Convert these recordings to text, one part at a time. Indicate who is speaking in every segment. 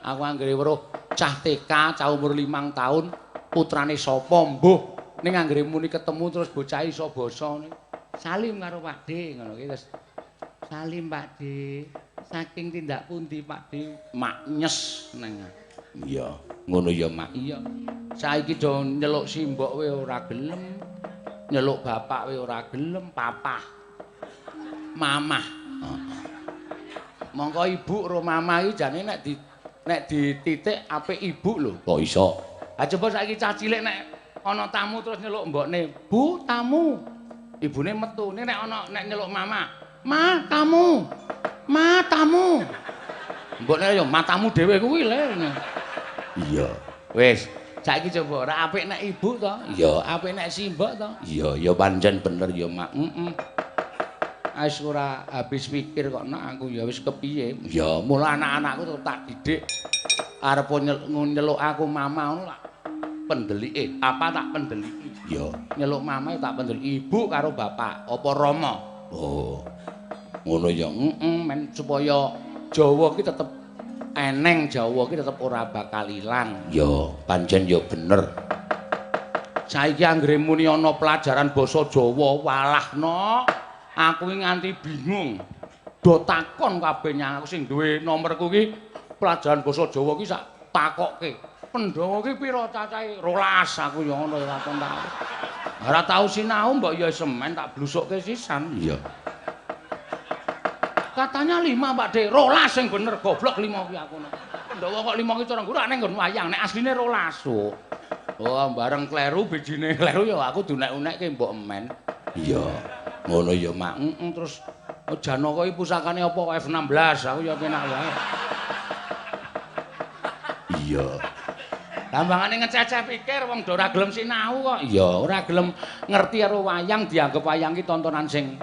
Speaker 1: Aku anggere weruh cah TK, cah umur 5 tahun, putrane sapa mbuh ning anggere muni ketemu terus bocah iso basa ngene. Salim karo Pakde ngono ki terus. Salim Pakde. Saking tindak pundi Pakde? Mak nyes neng. Iya, ngono ya Mak. Iya. Saiki do nyeluk simbok we ora gelem. Nyeluk bapak we ora gelem, papah. Mamah. Mongko ibu karo mamah iki jane nek dititik apik ibu lho. Kok iso? Ha coba saiki cah cilik nek ana tamu terus nyeluk mbokne, "Bu, tamu." Ibune metu. Nek nyeluk mama, "Ma, tamu. Ma, tamu." Mbokne ya matamu dhewe kuwi le. Iya. Wis, saiki coba ora apik nek ibu to? Iya, apik nek simbok to? Iya, ya pancen bener ya, Mak. Wis ora habis pikir kok nak aku ya wis kepiye. Ya, mula anak-anakku tetep tak didik arep nyeluk aku mama ngono lak pendelike. Apa tak pendeliki? Ya, nyeluk mama tak pendeliki. Ibu karo bapak apa Rama. Oh. Ngono ya. Men supaya Jawa ki tetep eneng, Jawa ki tetep ora bakal ilang. Ya, pancen ya bener. Saiki anggere muni ana pelajaran basa Jawa, walah no. Aku iki nganti bingung. Do takon kabeh nyang aku sing duwe nomorku ki pelajaran basa Jawa ki sak takokke. Pandhawa ki pira cacahe? 12 aku ya ngono ya takon tak. Ora tau sinau mbok ya semen tak blusukke sisan. Iya. Katanya 5 Pak De, 12 sing bener goblok 5 kuwi aku. Pandhawa kok 5 ki cara nggo nek nggon wayang, nek asline 12. Oh, bareng kleru bijine kleru ya aku dunek-unekke mbok emen. Iya. Ngono ya, Mak. Terus Janaka iki pusakane apa F16, aku ya penak wae. Iya. Gambangane ngececeh pikir wong do ora gelem sinau kok. Iya, ora gelem ngerti karo wayang dianggep wayang ki tontonan sing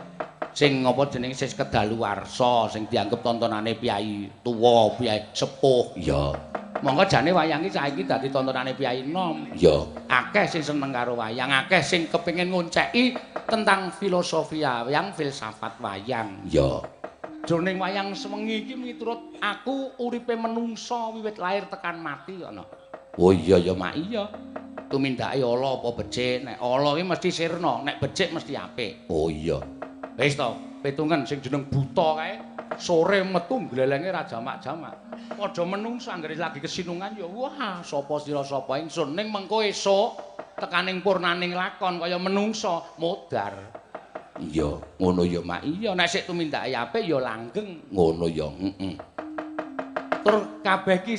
Speaker 1: apa jenenge sing kedaluwarsa, sing dianggep tontonane piyai tuwa, piyai sepuh. Iya. Monggo jane wayang ki saiki dadi tontonane piyai enom. Iya. Akeh sing seneng karo wayang, akeh sing kepengin ngonceki tentang filosofi wayang, filsafat wayang. Iya. Jroning wayang sewengi iki miturut aku uripe menungsa wiwit lair tekan mati ana. Oh iya ya Mak, iya. Tumindake ala apa becik, nek ala iki mesti sirna, nek becik mesti apik. Oh iya. Wis to, petungen sing jeneng buta kae, sore metu glelenge ra jamak-jamak. Padha menungsa anggere lagi kesinungan ya wah, sapa sira sapa ingsun ning mengko esuk tekaning purnaning lakon kaya menungsa modar. Iya, ngono ya Mak. Iya, nek sik tumindake apik ya langgeng. Ngono ya, Tur kabeh ki